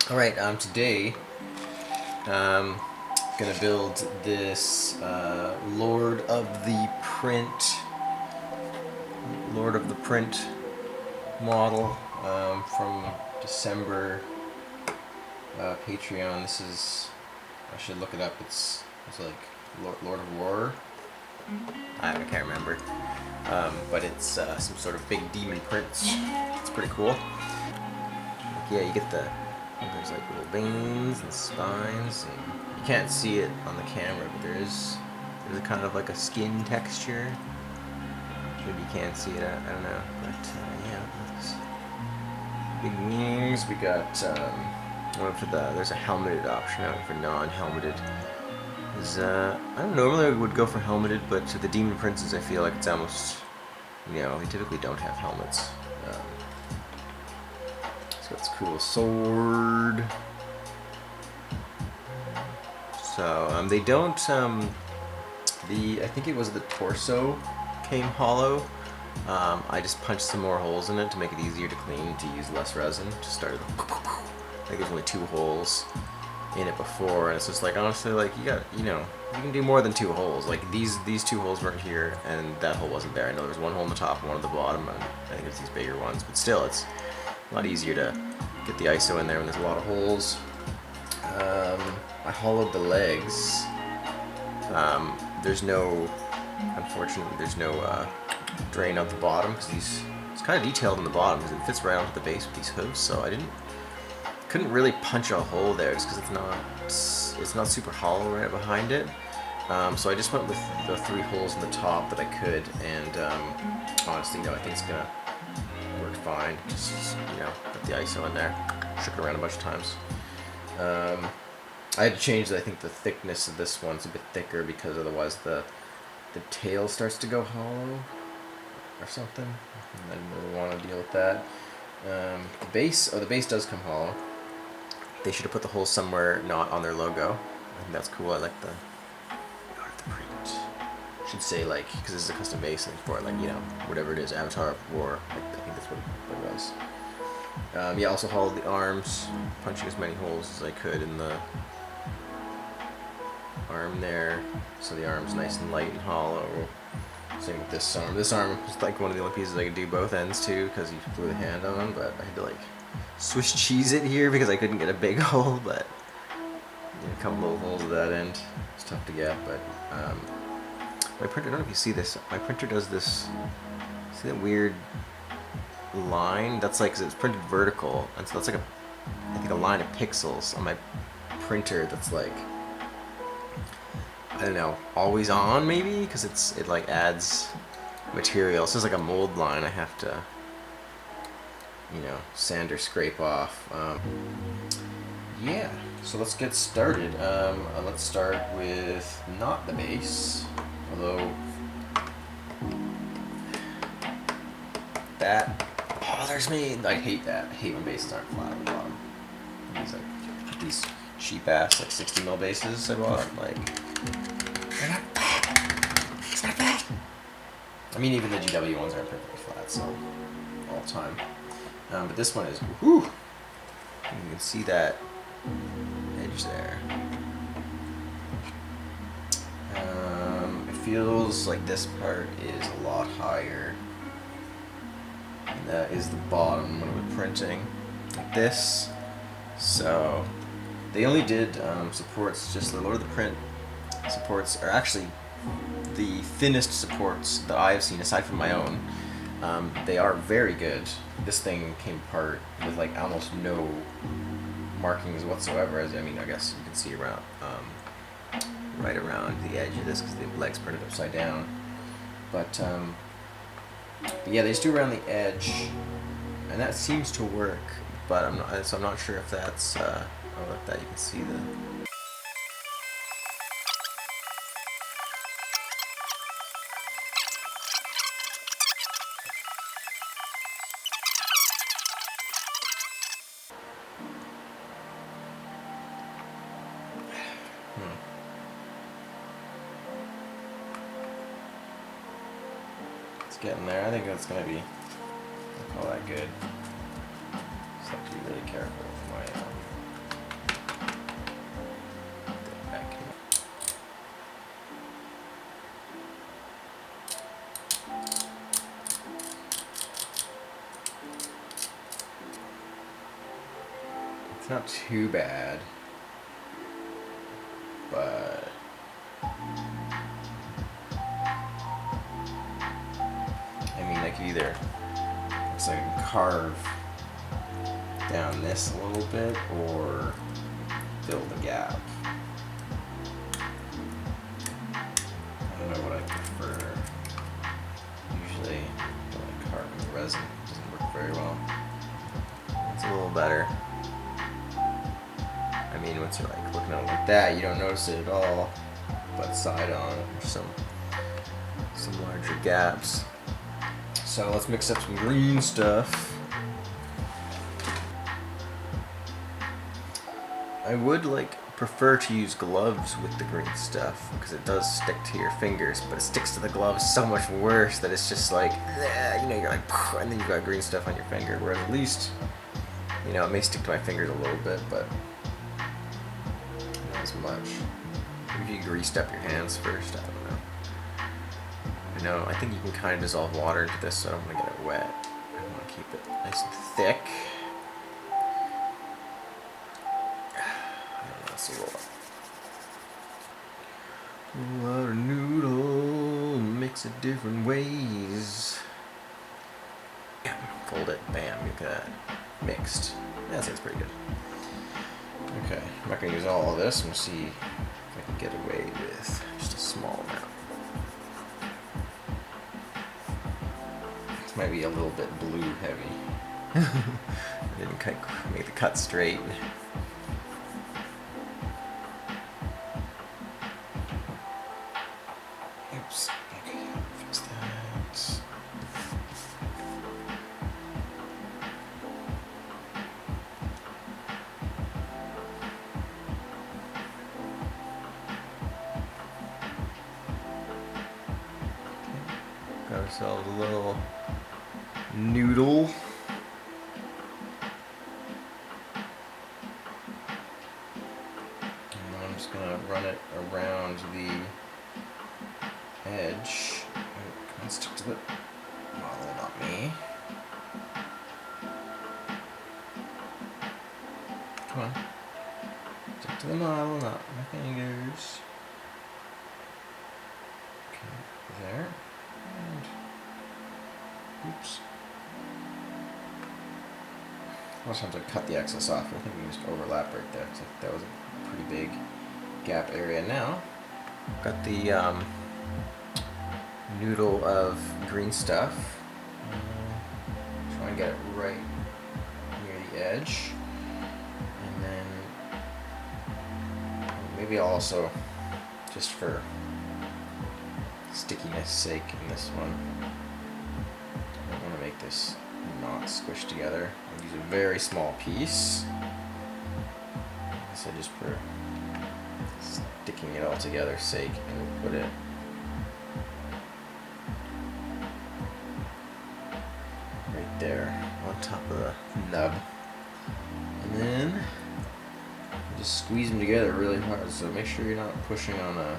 Alright, today I'm gonna build this Lord of the Print model from December Patreon. This is, I should look it up, it's like Lord of War. I can't remember. But it's some sort of big demon prints. It's pretty cool. Yeah, you get there's like little veins and spines, and you can't see it on the camera, but there's a kind of like a skin texture. Maybe you can't see it, I don't know, but yeah, big wings. We got there's a helmeted option out for non-helmeted. I don't know, normally I would go for helmeted, but to the demon princes I feel like it's almost, they typically don't have helmets. So it's a cool sword. So they don't. I think it was the torso came hollow. I just punched some more holes in it to make it easier to clean, to use less resin. Just started. I think there's only 2 holes in it before, and it's just like, honestly, like you can do more than 2 holes. Like these 2 holes weren't here, and that hole wasn't there. I know there was 1 hole on the top and 1 at the bottom, and I think it's these bigger ones, but still, it's a lot easier to get the ISO in there when there's a lot of holes. I hollowed the legs. Unfortunately, there's no drain out the bottom, because it's kind of detailed in the bottom because it fits right onto the base with these hooves. So I couldn't really punch a hole there just because it's not super hollow right behind it. So I just went with the 3 holes in the top that I could, and honestly, I think it's gonna work fine. Just put the ISO in there, shook it around a bunch of times. I had to change, I think, the thickness of this one. It's a bit thicker because otherwise the tail starts to go hollow or something, and I didn't really want to deal with that. The base does come hollow. They should have put the holes somewhere not on their logo. I think that's cool. I like the print. Should say, like, because this is a custom base and for whatever it is, Avatar War. I think that's what it was. Yeah, also hollowed the arms, punching as many holes as I could in the arm there, so the arm's nice and light and hollow. Same with this arm. This arm was like one of the only pieces I could do both ends to because you threw the hand on, but I had to like Swiss cheese it here because I couldn't get a big hole, but a couple little holes at that end. It's tough to get, but my printer, I don't know if you see this, my printer does this, see that weird line? That's like, 'cause it's printed vertical, and so that's like I think a line of pixels on my printer that's like, I don't know, always on maybe, because it like adds material. So it's like a mold line I have to sand or scrape off. Yeah, so let's get started. Let's start with not the base, although there's me. I hate that. I hate when bases aren't flat on the bottom. These cheap ass 60mm bases I bought, like, they're not flat. It's not flat. I mean, even the GW ones aren't perfectly flat, so all the time. But this one is, whew. You can see that edge there. It feels like this part is a lot higher. And that is the bottom when we're printing like this. So they only did supports, just the Lord of the Print supports are actually the thinnest supports that I have seen aside from my own. They are very good. This thing came apart with like almost no markings whatsoever. I guess you can see around right around the edge of this because the legs printed upside down. But yeah, they just do around the edge, and that seems to work. But I'm not sure if that's. Oh, like that you can see the. It's getting there. I think that's gonna be not all that good. Just have to be really careful with my It's not too bad, but I mean, I could either, it's like carve down this a little bit or fill the gap. I don't know what I prefer. Usually, carving resin doesn't work very well. It's a little better. I mean, once you're like looking at it like that, you don't notice it at all. But side on, there's some larger gaps. So let's mix up some green stuff. I would prefer to use gloves with the green stuff because it does stick to your fingers, but it sticks to the gloves so much worse that it's just like, you know, you're like, and then you've got green stuff on your finger. Whereas at least, you know, it may stick to my fingers a little bit, but not as much. Maybe you greased up your hands first, I don't know. I know, I think you can kind of dissolve water into this, so I don't want to get it wet. I want to keep it nice and thick. Let's see what noodle, mix it different ways. Fold it, bam, look at that. Mixed. Yeah, that's pretty good. Okay, I'm not going to use all of this. I'm going to see if I can get away with just a small amount. This might be a little bit blue heavy. I didn't make the cut straight. Oops. Okay, fix that. Got ourselves a little noodle. And then I'm just gonna run it around the edge. Oh, come on, stick to the model, not me. Come on. Stick to the model, not my fingers. Okay, there. And oops. A lot of times I cut the excess off. I think we just overlap right there. So that was a pretty big gap area. Now, got the noodle of green stuff. Try and get it right near the edge. And then maybe I'll also, just for stickiness sake in this one, I want to make this not squished together. I'll use a very small piece. So just for sticking it all together sake, and we'll put it right there on top of the nub. And then just squeeze them together really hard, so make sure you're not pushing on a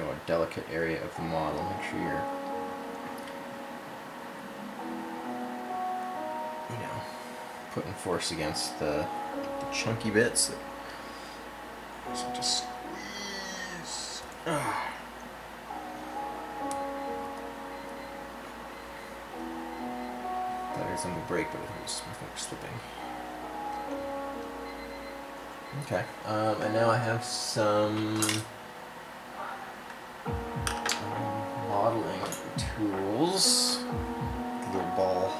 a delicate area of the model. Make sure you're, putting force against the chunky bits. So just squeeze. Thought here's something to break, but I think we're slipping. Okay, and now I have some modeling tools, little ball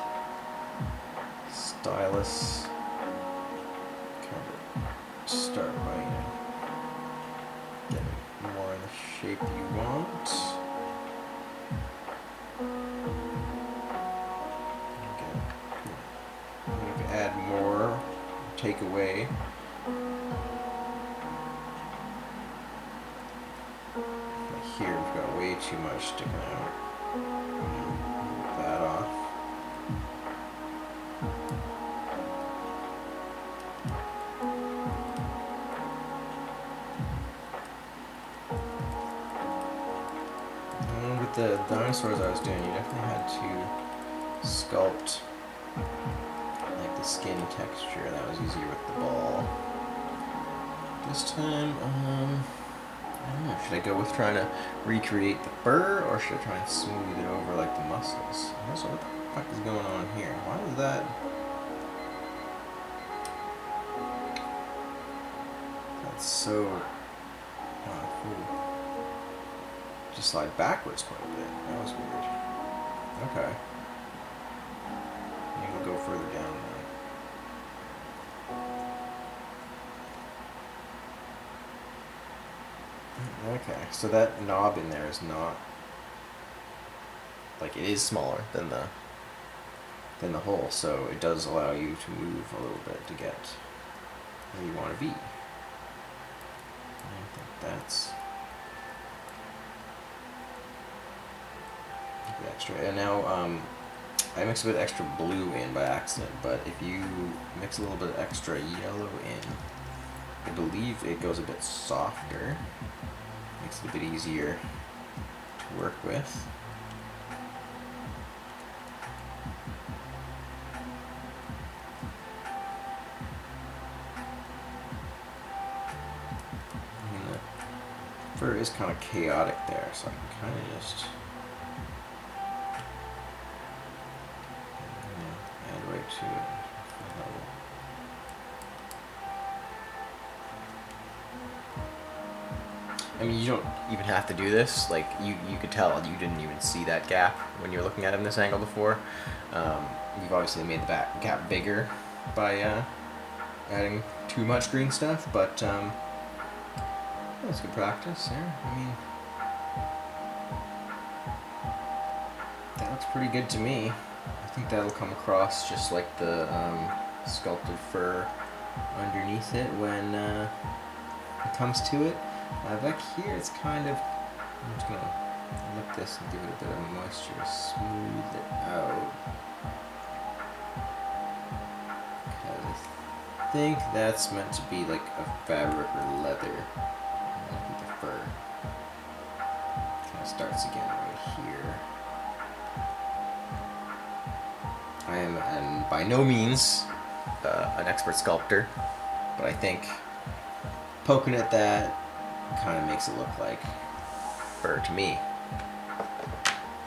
stylus. Kind of start by getting more in the shape you want. Okay. I'm going to add more, take away. Here we've got way too much sticking out. Move that off. with the dinosaurs I was doing, you definitely had to sculpt like the skin texture. That was easier with the ball. This time, I don't know, should I go with trying to recreate the fur, or should I try and smooth it over like the muscles? Also, what the fuck is going on here? Why is that? That's so cool. Just slide backwards quite a bit. That was weird. Okay. Maybe we'll go further down now. Okay, so that knob in there is not, like, it is smaller than the hole, so it does allow you to move a little bit to get where you want to be. I think that's extra. And now I mixed a bit of extra blue in by accident, but if you mix a little bit of extra yellow in, I believe it goes a bit softer. Makes it a bit easier to work with. And the fur is kind of chaotic there, so I can kind of just add right to it. I mean, you don't even have to do this. Like, you could tell you didn't even see that gap when you were looking at it in this angle before. You've obviously made the back gap bigger by adding too much green stuff, but that's good practice there. I mean, that's pretty good to me. I think that'll come across just like the sculpted fur underneath it when it comes to it. Back here, it's kind of, I'm just going to lick this and give it a bit of moisture, smooth it out. Because I think that's meant to be like a fabric or leather. That'd be the fur. Kind of starts again right here. I am by no means an expert sculptor, but I think poking at that kind of makes it look like fur to me.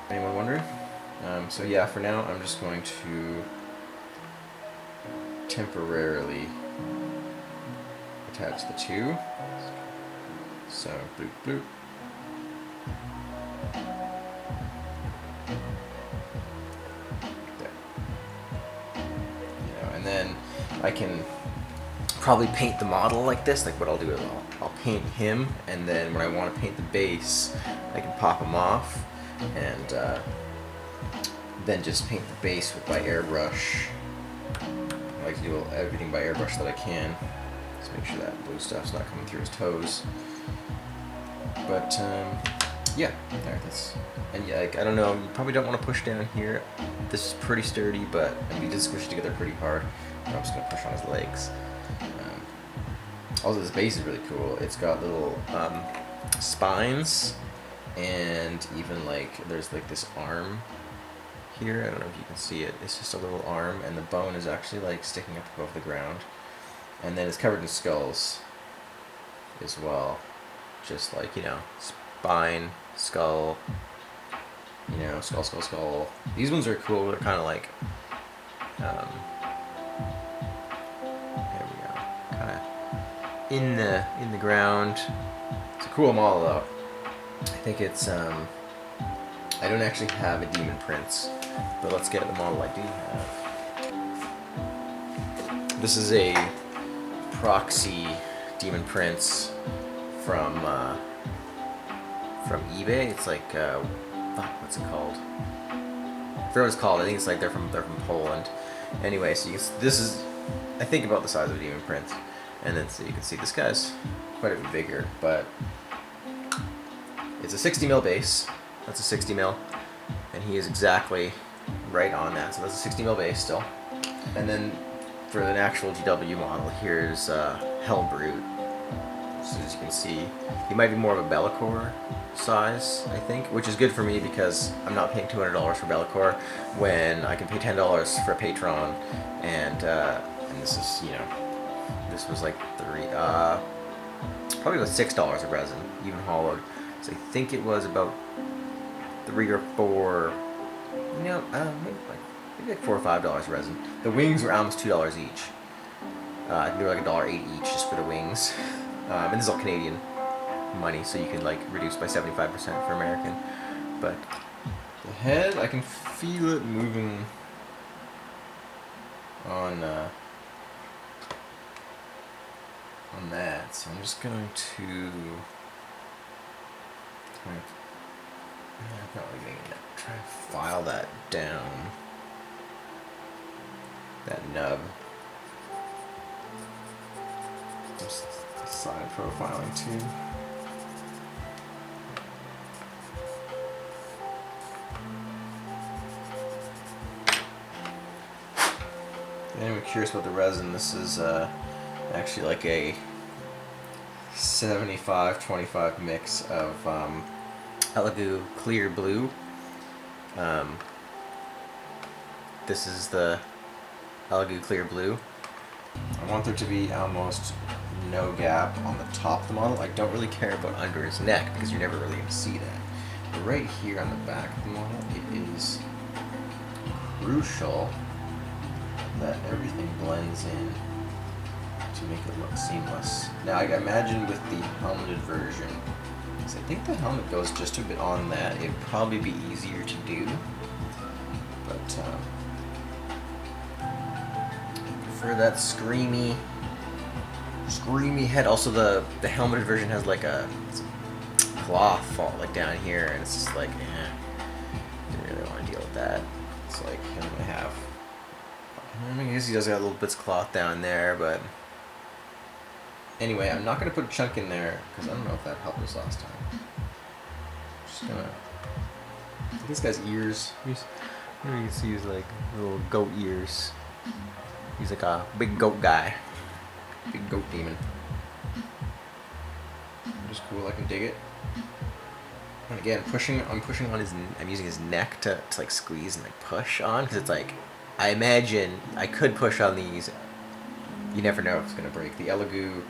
Anyone wondering? So yeah, for now I'm just going to temporarily attach the two. So bloop bloop. There. And then I can probably paint the model like this. Like what I'll do is I'll paint him, and then when I want to paint the base, I can pop him off, and then just paint the base by airbrush. I like to do everything by airbrush that I can. Just make sure that blue stuff's not coming through his toes. But yeah, there. And yeah, like, I don't know. You probably don't want to push down here. This is pretty sturdy, but we did squish it together pretty hard. I'm just gonna push on his legs. Also, this base is really cool. It's got little spines, and even like there's like this arm here. I don't know if you can see it. It's just a little arm, and the bone is actually like sticking up above the ground. And then it's covered in skulls as well. Just like, you know, spine, skull, you know, skull, skull, skull. These ones are cool. They're kind of like, there we go, kind of in the ground. It's a cool model though. I think it's I don't actually have a Demon Prince, but let's get the model I do have. This is a Proxy Demon Prince from eBay. It's like fuck, what's it called? I forget what it's called. I think it's like they're from Poland. Anyway, so this is, I think, about the size of a Demon Prince. And then so you can see this guy's quite a bit bigger, but it's a 60mm base. That's a 60mm, and he is exactly right on that. So that's a 60mm base still. And then for an actual GW model, here's Hellbrute, So as you can see, he might be more of a Bellicor size, I think, which is good for me because I'm not paying $200 for Bellicor when I can pay $10 for a pateron, and this is, you know, this was like probably about $6 of resin, even hollowed. So I think it was about 3 or 4, you know, maybe like $4 or $5 resin. The wings were almost $2 each. I think they were like $1.08 each just for the wings. And this is all Canadian money, so you can like reduce by 75% for American. But the head, I can feel it moving on that. So I'm just going to try and file that down. That nub. Just side profiling too. If anyone curious about the resin, this is actually like a 75-25 mix of Elegoo Clear Blue. This is the Elegoo Clear Blue. I want there to be almost no gap on the top of the model. I don't really care about under his neck because you're never really going to see that. But right here on the back of the model, it is crucial that everything blends in to make it look seamless. Now I imagine with the helmeted version, because I think the helmet goes just a bit on that, it'd probably be easier to do. But I prefer that screamy head. Also the helmeted version has like a cloth fall like down here, and it's just like, didn't really want to deal with that. It's like I'm gonna have, I guess he does got little bits of cloth down there, but anyway, I'm not gonna put a chunk in there because I don't know if that helped us last time. Just gonna, this guy's ears. You can see he's like little goat ears. He's like a big goat guy. Big goat demon. Just cool, I can dig it. And again, I'm pushing on his, I'm using his neck to like squeeze and like push on, because it's like, I imagine I could push on these. You never know if it's gonna break. The Elegoo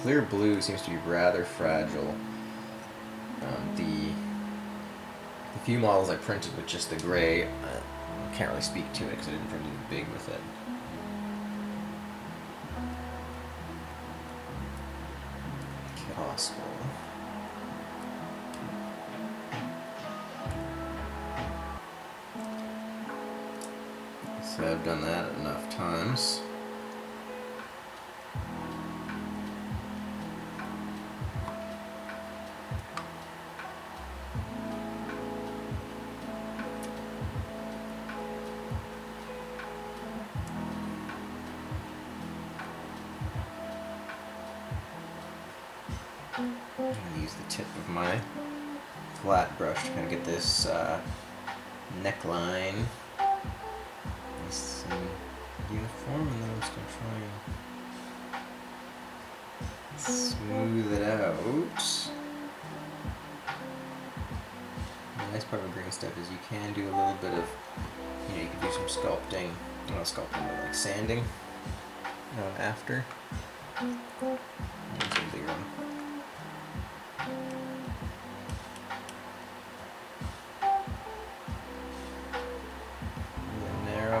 Clear Blue seems to be rather fragile. The few models I printed with just the gray, I can't really speak to it because I didn't print anything big with it. Possible. So I've done that enough times. I'm going to use the tip of my flat brush to kind of get this neckline nice and uniform, and then I'm just going to try and smooth it out. The nice part of green stuff is you can do a little bit of, you can do some sculpting, not sculpting, but like sanding after. Here's a bigger one.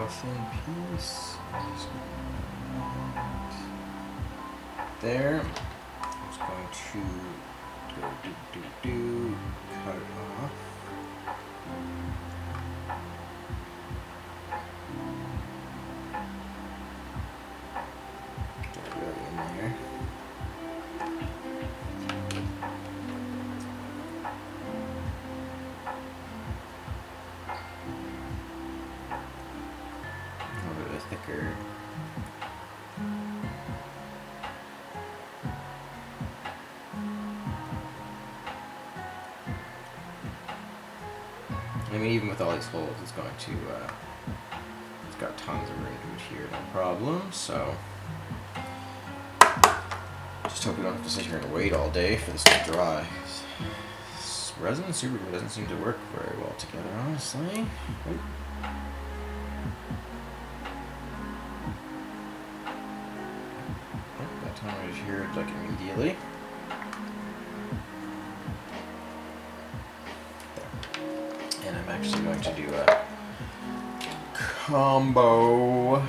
Thin piece. There. I'm just going to cut it off. Get it really in there. Thicker. I mean, even with all these holes, it's going to, it's got tons of room to adhere, no problem, so. Just hope we don't have to sit here and wait all day for this to dry. This resin and super glue doesn't seem to work very well together, honestly. Oop. Oh, that time I just hear it like immediately. There. And I'm actually going to do a combo.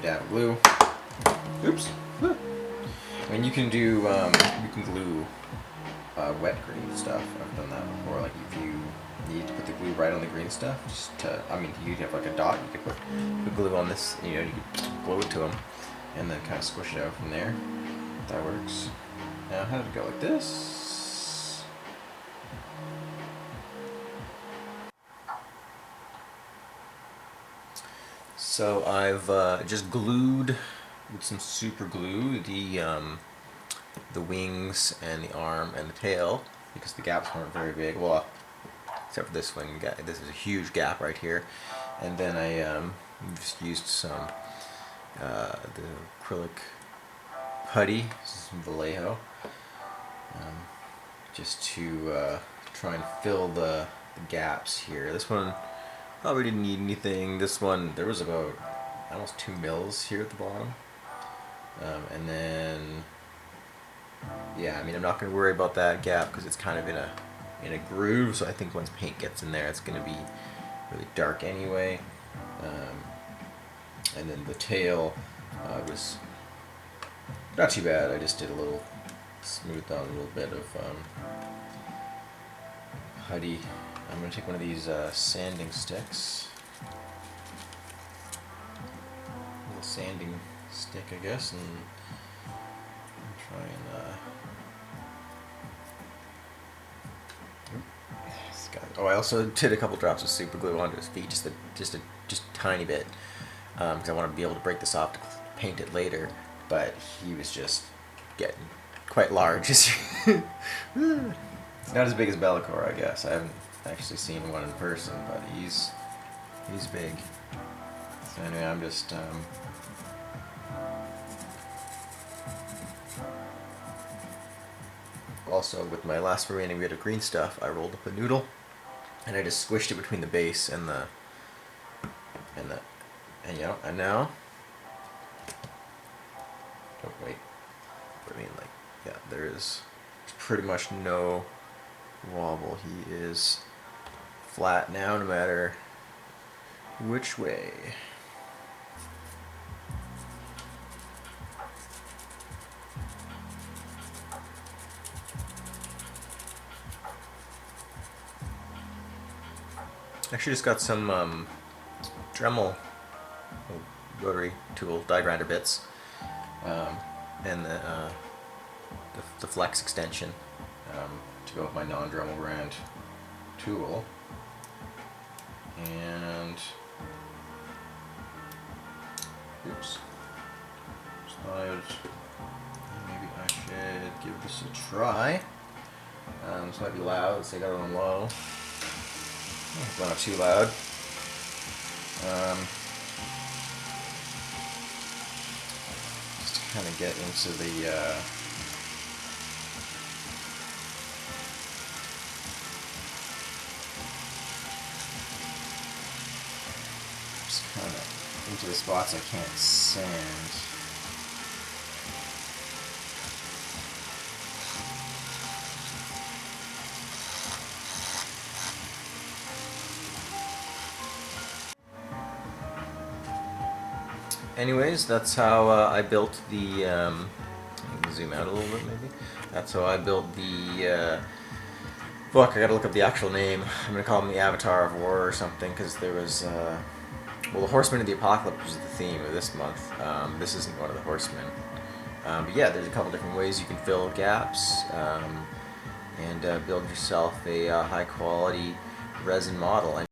Dab of glue. Oops. I mean, you can do you can glue wet green stuff. I've done that before. Like if you need to put the glue right on the green stuff, just to, I mean, you have like a dot. You could put glue on this. You know, you could glue it to them, and then kind of squish it out from there. That works. Now, how did it go? Like this. So I've just glued with some super glue the wings and the arm and the tail because the gaps weren't very big. Well, except for this one. This is a huge gap right here. And then I just used some the acrylic putty, some Vallejo, just to try and fill the gaps here. This one probably didn't need anything. This one, there was about almost 2 mils here at the bottom. And then, yeah, I mean, I'm not going to worry about that gap because it's kind of in a groove. So I think once paint gets in there, it's going to be really dark anyway. And then the tail was not too bad. I just did a little, smoothed out a little bit of putty. I'm going to take one of these sanding sticks. A little sanding stick, I guess, and try and oh, I also did a couple drops of super glue onto his feet, just a tiny bit, because I want to be able to break this off to paint it later. But he was just getting quite large. It's not as big as Bellicor, I guess. I haven't actually seen one in person, but he's big. So anyway, I'm just also with my last remaining bit of green stuff, I rolled up a noodle and I just squished it between the base and now. Oh wait, I mean, like, yeah, there's pretty much no wobble. He is flat now, no matter which way. Actually, just got some Dremel rotary tool die grinder bits, and the flex extension to go with my non-Dremel brand tool. And oops, maybe I should give this a try. This might be loud, so I got it on low. It's not too loud. Just to kind of get into the kind of into the spots I can't sand. Anyways, that's how I built the, I can zoom out a little bit maybe. That's how I built the, book. I gotta look up the actual name. I'm gonna call him the Avatar of War or something, because there was, well, the Horsemen of the Apocalypse was the theme of this month. This isn't one of the Horsemen. But yeah, there's a couple different ways you can fill gaps and build yourself a high quality resin model.